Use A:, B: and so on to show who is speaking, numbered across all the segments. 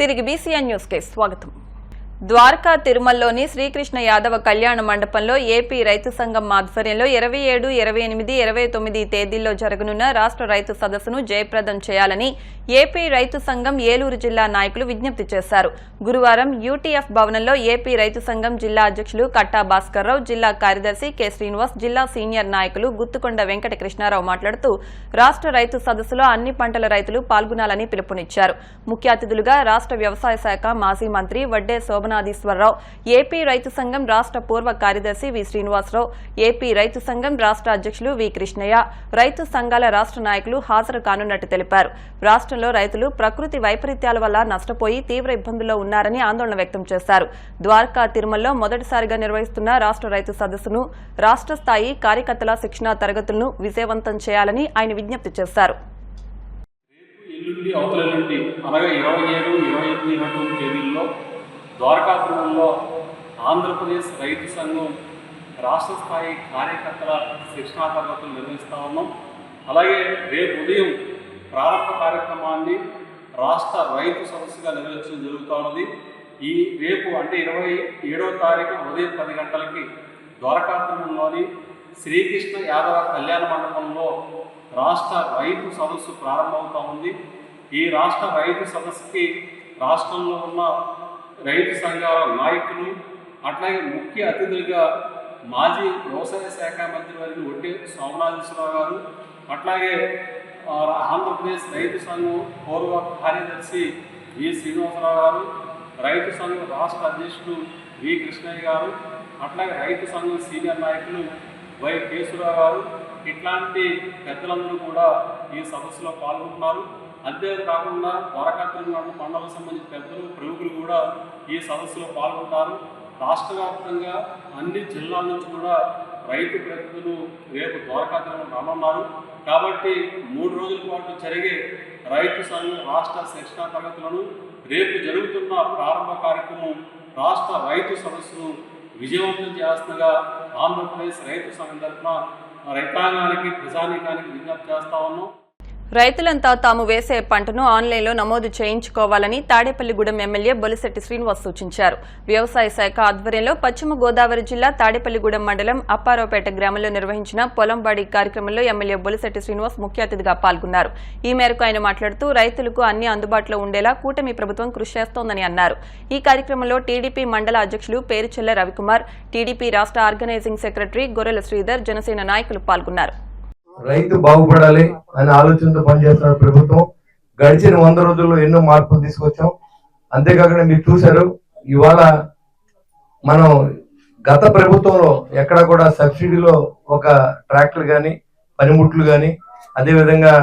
A: తిరిగి BCN news కి స్వాగతం. ద్వారకా తిరుమలలోని శ్రీకృష్ణ యాదవ కళ్యాణ మండపంలో ఏపీ రైతు సంఘం ఆధ్వర్యంలో 27, 28, 29 తేదీల్లో జరగనున్న రాష్ట్ర రైతు సదస్సును జయప్రదం చేయాలని ఏపీ రైతు సంఘం ఏలూరు జిల్లా నాయకులు విజ్ఞప్తి చేశారు. గురువారం యూటీఎఫ్ భవనంలో ఏపీ రైతు సంఘం జిల్లా అధ్యక్షులు కట్టా భాస్కర్రావు, జిల్లా కార్యదర్శి కె శ్రీనివాస్, జిల్లా సీనియర్ నాయకులు గుత్తుకొండ వెంకట కృష్ణారావు మాట్లాడుతూ రాష్ట్ర రైతు సదస్సులో అన్ని పంటల రైతులు పాల్గొనాలని పిలుపునిచ్చారు. ముఖ్య అతిథులుగా రాష్ట్ర వ్యవసాయ శాఖ మాజీ మంత్రి వడ్డే శోభనాధీశ్వరరావు, ఏపీ రైతు సంఘం రాష్ట్ర పూర్వ కార్యదర్శి వి శ్రీనివాసరావు, ఏపీ రైతు సంఘం రాష్ట్ర అధ్యక్షులు వి కృష్ణయ్య, రైతు సంఘాల రాష్ట్ర నాయకులు హాజరు కానున్నట్టు తెలిపారు. రాష్ట్రంలో రైతులు ప్రకృతి వైపరీత్యాల వల్ల నష్టపోయి తీవ్ర ఇబ్బందుల్లో ఉన్నారని ఆందోళన వ్యక్తం చేశారు. ద్వారకా తిరుమలలో మొదటిసారిగా నిర్వహిస్తున్న రాష్ట్ర రైతు సదస్సును రాష్ట్ర స్థాయి కార్యకర్తల శిక్షణా తరగతులను విజయవంతం చేయాలని ఆయన విజ్ఞప్తి చేశారు.
B: ద్వారకా తిరుమలలో ఆంధ్రప్రదేశ్ రైతు సంఘం రాష్ట్ర స్థాయి కార్యకర్తల శిక్షణా తరగతులు నిర్వహిస్తూ ఉన్నాం. అలాగే రేపు ఉదయం ప్రారంభ కార్యక్రమాన్ని రాష్ట్ర రైతు సదస్సుగా నిర్వహించడం జరుగుతూ ఉన్నది. ఈ రేపు అంటే 27వ తారీఖు ఉదయం 10 గంటలకి ద్వారకా తిరుమలలోని శ్రీకృష్ణ యాదవ కళ్యాణ మండపంలో రాష్ట్ర రైతు సదస్సు ప్రారంభమవుతూ ఉంది. ఈ రాష్ట్ర రైతు సదస్సుకి రాష్ట్రంలో ఉన్న రైతు సంఘాల నాయకులు, అట్లాగే ముఖ్య అతిథులుగా మాజీ వ్యవసాయ శాఖ మంత్రి వారి వడ్డే శోభనాధీశ్వరరావు గారు, అట్లాగే ఆంధ్రప్రదేశ్ రైతు సంఘం పూర్వ కార్యదర్శి వి శ్రీనివాసరావు గారు, రైతు సంఘం రాష్ట్ర అధ్యక్షుడు వి కృష్ణయ్య గారు, అట్లాగే రైతు సంఘం సీనియర్ నాయకులు వై కేశవరావు గారు, ఇట్లాంటి పెద్దలందరూ కూడా ఈ సదస్సులో పాల్గొంటున్నారు. అంతేకాకుండా ద్వారకా తిరుమల మండలం సంబంధించిన పెద్దలు, ప్రముఖులు కూడా ఈ సదస్సులో పాల్గొంటారు. రాష్ట్ర వ్యాప్తంగా అన్ని జిల్లాల నుంచి కూడా రైతు ప్రతినిధులు రేపు ద్వారకా తిరుమల రానున్నారు. కాబట్టి 3 రోజుల పాటు జరిగే రైతు సంఘం రాష్ట్ర శిక్షణా తరగతులను రేపు జరుగుతున్న ప్రారంభ కార్యక్రమం రాష్ట్ర రైతు సదస్సును విజయవంతం చేస్తుండగా ఆంధ్రప్రదేశ్ రైతు సంఘం తరఫున రైతాంగానికి, ప్రజానీకానికి విజ్ఞప్తి చేస్తా ఉన్నాం.
A: రైతులంతా తాము వేసే పంటను ఆన్లైన్లో నమోదు చేయించుకోవాలని తాడేపల్లిగూడెం ఎమ్మెల్యే బొలిశెట్టి శ్రీనివాస్ సూచించారు. వ్యవసాయ శాఖ ఆధ్వర్యంలో పశ్చిమ గోదావరి జిల్లా తాడేపల్లిగూడెం మండలం అప్పారావుపేట గ్రామంలో నిర్వహించిన పొలంబాడి కార్యక్రమంలో ఎమ్మెల్యే బొలిశెట్టి శ్రీనివాస్ ముఖ్య అతిథిగా పాల్గొన్నారు. ఈ మేరకు ఆయన మాట్లాడుతూ రైతులకు అన్ని అందుబాటులో ఉండేలా కూటమి ప్రభుత్వం కృషి చేస్తోందని అన్నారు. ఈ కార్యక్రమంలో టీడీపీ మండల అధ్యక్షులు పేరుచెల్ల రవికుమార్, టీడీపీ రాష్ట్ర ఆర్గనైజింగ్ సెక్రటరీ గొర్రెల శ్రీధర్, జనసేన నాయకులు పాల్గొన్నారు.
C: రైతు బాగుపడాలి అనే ఆలోచనతో పనిచేస్తున్న ప్రభుత్వం గడిచిన 100 రోజుల్లో ఎన్నో మార్పులు తీసుకొచ్చాం. అంతేకాకుండా మీరు చూశారు, ఇవాళ మనం గత ప్రభుత్వంలో ఎక్కడ కూడా సబ్సిడీలో ఒక ట్రాక్టర్ కానీ, పనిముట్లు కానీ, అదేవిధంగా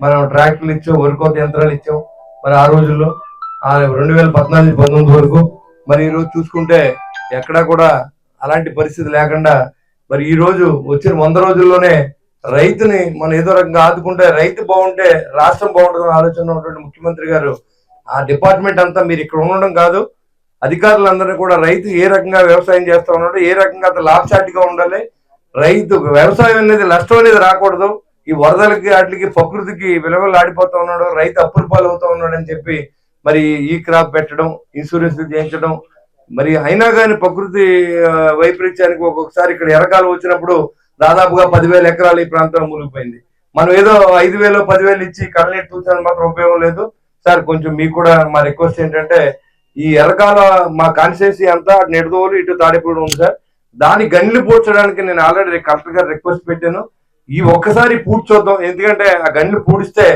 C: మనం ట్రాక్టర్లు ఇచ్చాం, వరికోత యంత్రాలు ఇచ్చాం. మరి ఆ రోజుల్లో 2014-19 వరకు. మరి ఈరోజు చూసుకుంటే ఎక్కడా కూడా అలాంటి పరిస్థితి లేకుండా మరి ఈ రోజు వచ్చిన 100 రోజుల్లోనే రైతుని మనం ఏదో రకంగా ఆదుకుంటే, రైతు బాగుంటే రాష్ట్రం బాగుంటుందని ఆలోచన ఉన్నటువంటి ముఖ్యమంత్రి గారు ఆ డిపార్ట్మెంట్ అంతా మీరు ఇక్కడ ఉండడం కాదు, అధికారులందరినీ కూడా రైతు ఏ రకంగా వ్యవసాయం చేస్తూ ఉన్నాడు, ఏ రకంగా అతను లాభసాటిగా ఉండాలి, రైతు వ్యవసాయం అనేది నష్టం అనేది రాకూడదు, ఈ వరదలకి వాటికి ప్రకృతికి విలువలు ఆడిపోతూ ఉన్నాడు, రైతు అప్పుల పాలు అవుతూ ఉన్నాడు అని చెప్పి మరి ఈ క్రాప్ పెట్టడం, ఇన్సూరెన్స్ చేయించడం. మరి అయినా కానీ ప్రకృతి వైపరీత్యానికి ఒక్కొక్కసారి ఇక్కడ ఎరకాలు వచ్చినప్పుడు దాదాపుగా 10,000 ఎకరాలు ఈ ప్రాంతంలో మునిగిపోయింది. మనం ఏదో 5,000, 10,000 ఇచ్చి కళ్ళనీటి చూసాను మాత్రం ఉపయోగం లేదు. సార్ కొంచెం మీకు కూడా మా రిక్వెస్ట్ ఏంటంటే, ఈ ఎరకాల మా కాన్స్టిట్యున్సీ అంతా నెడదోలు ఇటు తాడేపూడి ఉంది సార్, దాని గన్లు పూడ్చడానికి నేను ఆల్రెడీ కలెక్టర్ గారు రిక్వెస్ట్ పెట్టాను. ఈ ఒక్కసారి పూడ్చొద్దాం, ఎందుకంటే ఆ గన్లు పూడిస్తే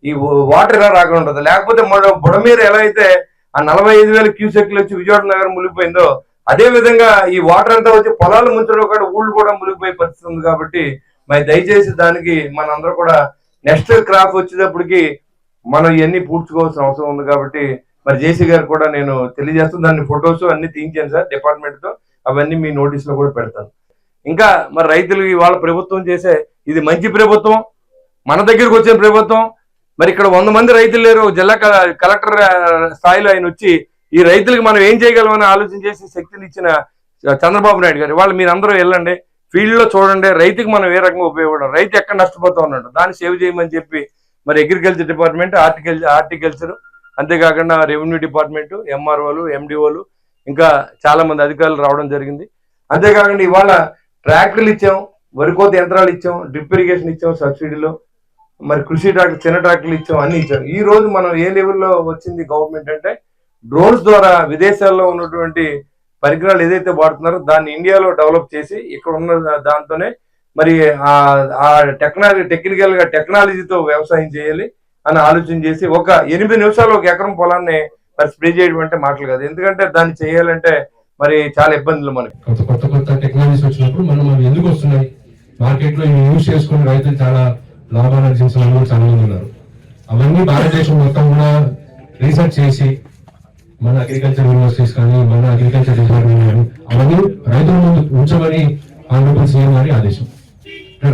C: ఈ వాటర్ ఎలా రాకుండా ఉంటుంది. లేకపోతే మన బుడమీర ఎలా అయితే ఆ 45,000 క్యూసెక్లు వచ్చి విజయవాడ నగరం మునిగిపోయిందో, అదే విధంగా ఈ వాటర్ అంతా వచ్చి పొలాలు ముంచడం కూడా ఊళ్ళు కూడా మునిగిపోయే పరిస్థితి ఉంది. కాబట్టి మరి దయచేసి దానికి మనందరూ కూడా నెక్స్ట్ క్రాప్ వచ్చేటప్పటికి మనం ఇవన్నీ పూడ్చుకోవాల్సిన అవసరం ఉంది. కాబట్టి మరి జేసీ గారు కూడా నేను తెలియజేస్తాను, దాన్ని ఫొటోస్ అన్ని తీయించాను సార్ డిపార్ట్మెంట్ తో, అవన్నీ మీ నోటీస్ లో కూడా పెడతాను. ఇంకా మరి రైతులు ఇవాళ ప్రభుత్వం చేసే ఇది మంచి ప్రభుత్వం, మన దగ్గరకు వచ్చిన ప్రభుత్వం. మరి ఇక్కడ 100 మంది రైతులు లేరు, జిల్లా కలెక్టర్ స్థాయిలో ఆయన వచ్చి ఈ రైతులకు మనం ఏం చేయగలమని ఆలోచన చేసి శక్తిని ఇచ్చిన చంద్రబాబు నాయుడు గారు. వాళ్ళు మీరందరూ వెళ్ళండి, ఫీల్డ్ లో చూడండి, రైతుకి మనం ఏ రకంగా ఉపయోగపడం, రైతు ఎక్కడ నష్టపోతా ఉన్నాడు దాన్ని సేవ్ చేయమని చెప్పి మరి అగ్రికల్చర్ డిపార్ట్మెంట్, హార్టికల్చర్ అంతేకాకుండా రెవెన్యూ డిపార్ట్మెంట్, ఎంఆర్ఓలు, ఎండిఓలు, ఇంకా చాలా మంది అధికారులు రావడం జరిగింది. అంతేకాకుండా ఇవాళ ట్రాక్టర్లు ఇచ్చాం, వరికోత యంత్రాలు ఇచ్చాం, డ్రిప్ ఇరిగేషన్ ఇచ్చాం సబ్సిడీలో, మరి కృషి ట్రాక్టర్, చిన్న ట్రాక్టర్లు ఇచ్చాం, అన్ని ఇచ్చాం. ఈ రోజు మనం ఏ లెవెల్లో వచ్చింది గవర్నమెంట్ అంటే డ్రోన్స్ ద్వారా విదేశాల్లో ఉన్నటువంటి పరికరాలు ఏదైతే వాడుతున్నారో దాన్ని ఇండియాలో డెవలప్ చేసి ఇక్కడ ఉన్న దాంతోనే మరి ఆ టెక్నికల్ గా టెక్నాలజీతో వ్యవసాయం చేయాలి అని ఆలోచన చేసి ఒక 8 నిమిషాలు ఒక ఎకరం పొలాన్ని మరి స్ప్రే చేయడం అంటే మాటలు కాదు. ఎందుకంటే దాన్ని చేయాలంటే మరి చాలా ఇబ్బందులు మనకి.
D: కొత్త టెక్నాలజీస్ వచ్చినప్పుడు మనం అవి ఎందుకు వస్తున్నాయి మార్కెట్ లో ఇవి యూజ్ చేసుకుని రైతులు చాలా లాభాలు ఆర్జించిన వాళ్ళు కూడా చాలా మంది ఉన్నారు. అవన్నీ భారతదేశం మొత్తం కూడా రీసెర్చ్ చేసి మన అగ్రికల్చర్ యూనివర్సిటీస్ కానీ మన అగ్రికల్చర్ డిపార్ట్మెంట్ కానీ అవన్నీ రైతుల ముందు ఉంచమని ఆనరబుల్ సీఎం గారి ఆదేశం.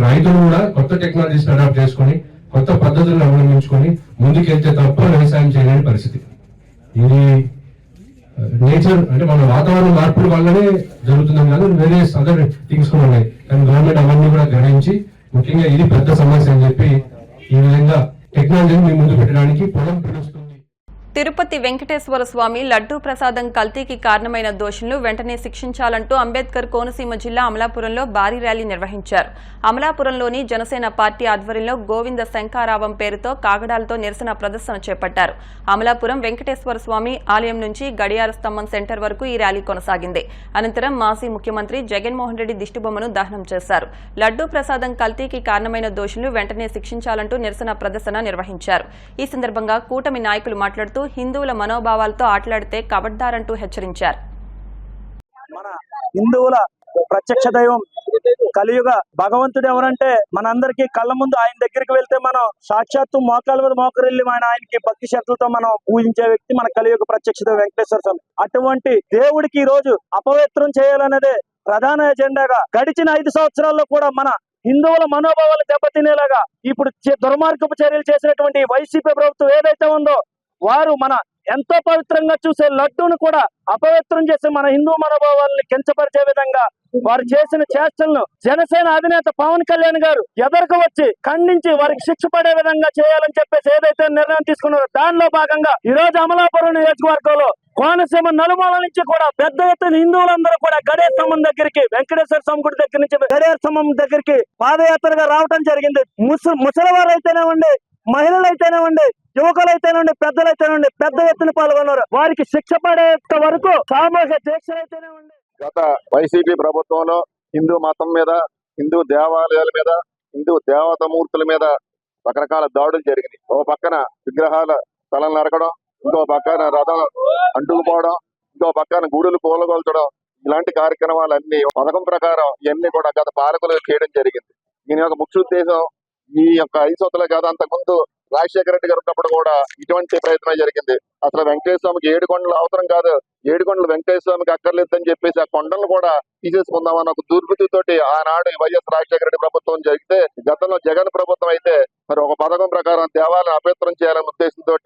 D: రైతులు కూడా కొత్త టెక్నాలజీస్ అడాప్ట్ చేసుకొని కొత్త పద్ధతులను అవలంబించుకొని ముందుకెళ్తే తప్ప వ్యవసాయం చేయలేని పరిస్థితి. ఇది నేచర్ అంటే మన వాతావరణ మార్పుల వల్లనే జరుగుతుందని కాదు, వేరే అదర్ థింగ్స్ కూడా ఉన్నాయి. కానీ గవర్నమెంట్ అవన్నీ కూడా గ్రహించి ముఖ్యంగా ఇది పెద్ద సమస్య అని చెప్పి ఈ విధంగా టెక్నాలజీని మీ ముందు పెట్టడానికి పొలం పిలుస్తుంది.
A: తిరుపతి వెంకటేశ్వర స్వామి లడ్డూ ప్రసాదం కల్తీకి కారణమైన దోషులను వెంటనే శిక్షించాలంటూ అంబేద్కర్ కోనసీమ జిల్లా అమలాపురంలో భారీ ర్యాలీ నిర్వహించారు. అమలాపురంలోని జనసేన పార్టీ ఆధ్వర్యంలో గోవింద శంఖారావం పేరుతో కాగడాలతో నిరసన ప్రదర్శన చేపట్టారు. అమలాపురం వెంకటేశ్వర స్వామి ఆలయం నుంచి గడియార స్తంభం సెంటర్ వరకు ఈ ర్యాలీ కొనసాగింది. అనంతరం మాజీ ముఖ్యమంత్రి జగన్మోహన్ రెడ్డి దిష్టిబొమ్మను దహనం చేశారు. లడ్డూ ప్రసాదం కల్తీకి కారణమైన దోషులను వెంటనే శిక్షించాలంటూ నిరసన ప్రదర్శన నిర్వహించారు. ఈ సందర్భంగా కూటమి నాయకులు మాట్లాడుతూ హిందువుల మనోభావాలతో ఆటలాడితే కబడ్దారంటూ హెచ్చరించారు.
E: మన హిందువుల ప్రత్యక్ష దైవం కలియుగ భగవంతుడు ఎవరంటే మనందరికీ కళ్ళ ముందు ఆయన దగ్గరికి వెళ్తే మనం సాక్షాత్తు మోకాల మీద మోకరిల్లి ఆయనకి భక్తి శ్రద్ధలతో మనం పూజించే వ్యక్తి మన కలియుగ ప్రత్యక్ష దైవం వెంకటేశ్వర స్వామి. అటువంటి దేవుడికి ఈ రోజు అపవిత్రం చేయాలనేదే ప్రధాన ఎజెండాగా గడిచిన 5 సంవత్సరాల్లో కూడా మన హిందువుల మనోభావాలు దెబ్బతినేలాగా ఇప్పుడు దుర్మార్గపు చర్యలు చేసినటువంటి వైసీపీ ప్రభుత్వం ఏదైతే ఉందో వారు మన ఎంతో పవిత్రంగా చూసే లడ్డూను కూడా అపవిత్రం చేసి మన హిందూ మనోభావాలని కించపరిచే విధంగా వారు చేసిన చేష్టలను జనసేన అధినేత పవన్ కళ్యాణ్ గారు ఎదురుకు వచ్చి ఖండించి వారికి శిక్ష పడే విధంగా చేయాలని చెప్పేసి ఏదైతే నిర్ణయం తీసుకున్నారో దానిలో భాగంగా ఈ రోజు అమలాపురం నియోజకవర్గంలో కోనసీమ నలుమూల నుంచి కూడా పెద్ద ఎత్తున హిందువులందరూ కూడా గడియార స్తంభం దగ్గరికి వెంకటేశ్వర స్వామి గుడి దగ్గర నుంచి గడియార స్తంభం దగ్గరికి పాదయాత్రగా రావడం జరిగింది. ముసలివారు అయితేనేవ్వండి, మహిళలు అయితేనేవ్వండి, యువకులైతేనండి, పెద్దలైతేనండి పెద్ద ఎత్తున పాల్గొన్నారు. వారికి శిక్ష పడేంత వరకు సామూహిక దీక్షలైతేనేవ్వండి.
F: గత వైసీపీ ప్రభుత్వంలో హిందూ మతం మీద, హిందూ దేవాలయాల మీద, హిందూ దేవతామూర్తుల మీద రకరకాల దాడులు జరిగినాయి. ఓ పక్కన విగ్రహాల తలలు నరకడం, ఇంకో పక్కన రథం అంటుకుపోవడం, ఇంకో పక్కన గుడులు కూలగొల్చడం, ఇలాంటి కార్యక్రమాలన్నీ పథకం ప్రకారం ఇవన్నీ కూడా గత పాలకులు చేయడం జరిగింది. దీని యొక్క ముఖ్య ఉద్దేశం ఈ యొక్క 5 సంవత్సరాలు కాదు, అంతకుముందు రాజశేఖర రెడ్డి గారు ఉన్నప్పుడు కూడా ఇటువంటి ప్రయత్నం జరిగింది. అసలు వెంకటేశ్వర స్వామికి 7 కొండలు అవసరం కాదు, 7 కొండలు వెంకటేశ్వర స్వామికి అక్కర్లేదని చెప్పేసి ఆ కొండలను కూడా తీసేసుకుందామన్న ఒక దుర్బుద్ధితోటి ఆనాడు వైఎస్ రాజశేఖర రెడ్డి ప్రభుత్వం జరిగితే, గతంలో జగన్ ప్రభుత్వం అయితే మరి ఒక పథకం ప్రకారం దేవాలయం అపవిత్రం చేయాలనే ఉద్దేశంతో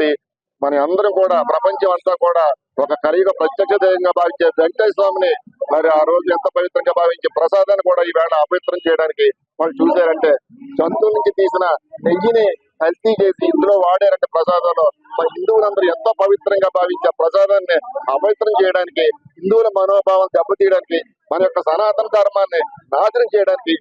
F: మన అందరం కూడా ప్రపంచం అంతా కూడా ఒక కలియుగ ప్రత్యక్ష దైవంగా భావించే వెంకటేశ్వర స్వామిని మరి ఆ రోజు ఎంత పవిత్రంగా భావించే ప్రసాదాన్ని కూడా ఈవేళ అపవిత్రం చేయడానికి వాళ్ళు చూశారంటే, జంతువుల నుంచి తీసిన నెయ్యిని కల్తీ చేసి ఇందులో వాడారంటే ప్రసాదంలో మరి హిందువులందరూ ఎంతో పవిత్రంగా భావించే ప్రసాదాన్ని అపవిత్రం చేయడానికి, హిందువుల మనోభావం దెబ్బతీయడానికి, మన యొక్క సనాతన ధర్మాన్ని నాశనం చేయడానికి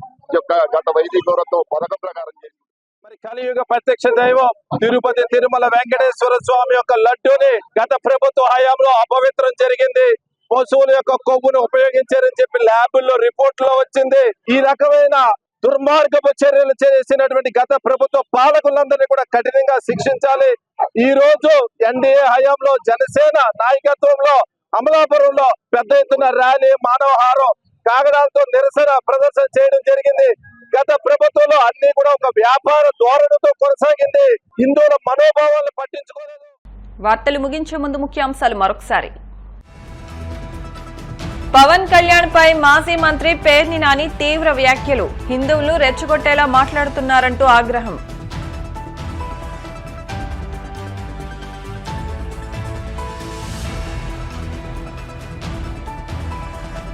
F: గత వైసీపీ ప్రభుత్వం పథకం ప్రకారం చేసింది.
E: మరి కలియుగ ప్రత్యక్ష దైవం తిరుపతి తిరుమల వెంకటేశ్వర స్వామి యొక్క లడ్డూని గత ప్రభుత్వ హయాంలో అపవిత్రం జరిగింది. పశువుల యొక్క కొవ్వును ఉపయోగించారని చెప్పి ల్యాబుల్లో రిపోర్టులో వచ్చింది. ఈ రకమైన దుర్మార్గపు చర్యలు చేసినటువంటి గత ప్రభుత్వ పాలకులందరినీ కూడా కఠినంగా శిక్షించాలి. ఈ రోజు ఎన్డీఏ హయాంలో జనసేన నాయకత్వంలో అమలాపురంలో పెద్ద ఎత్తున ర్యాలీ, మానవహారం, కాగడాలతో నిరసన ప్రదర్శన చేయడం జరిగింది. గత ప్రభుత్వంలో అన్ని కూడా ఒక వ్యాపార ధోరణితో కొనసాగింది. హిందువుల మనోభావాలను పట్టించుకోలేదు.
A: వార్తలు ముగించే ముందు ముఖ్యాంశాలు మరొకసారి. పవన్ కళ్యాణ్ పై మాజీ మంత్రి పేర్ని నాని తీవ్ర వ్యాఖ్యలు, హిందువులు రెచ్చగొట్టేలా మాట్లాడుతున్నారంటూ ఆగ్రహం.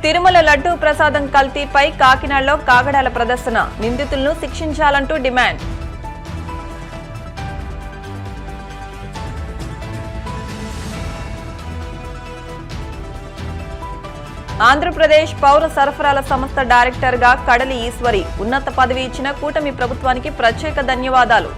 A: తిరుమల లడ్డూ ప్రసాదం కల్తీపై కాకినాడలో కాగడాల ప్రదర్శన, నిందితులను శిక్షించాలంటూ డిమాండ్. ఆంధ్రప్రదేశ్ పౌర సరఫరాల సంస్థ డైరెక్టర్గా కడలి ఈశ్వరి ఉన్నత పదవి ఇచ్చిన కూటమి ప్రభుత్వానికి ప్రత్యేక ధన్యవాదాలు.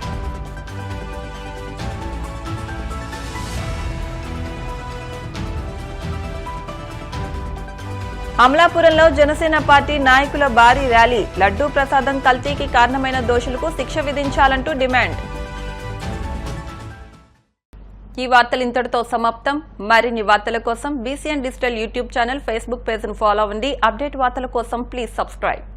A: అమలాపురంలో జనసేన పార్టీ నాయకుల భారీ ర్యాలీ. లడ్డూ ప్రసాదం కల్తీకి కారణమైన దోషులకు శిక్ష విధించాలంటూ డిమాండ్. ఈ వార్తలు ఇంతటితో సమాప్తం. మరిన్ని వార్తల కోసం BCN digital YouTube channel, Facebook పేజ్ను ఫాలో అవ్వండి. అప్డేట్ వార్తల కోసం ప్లీజ్ సబ్స్క్రైబ్.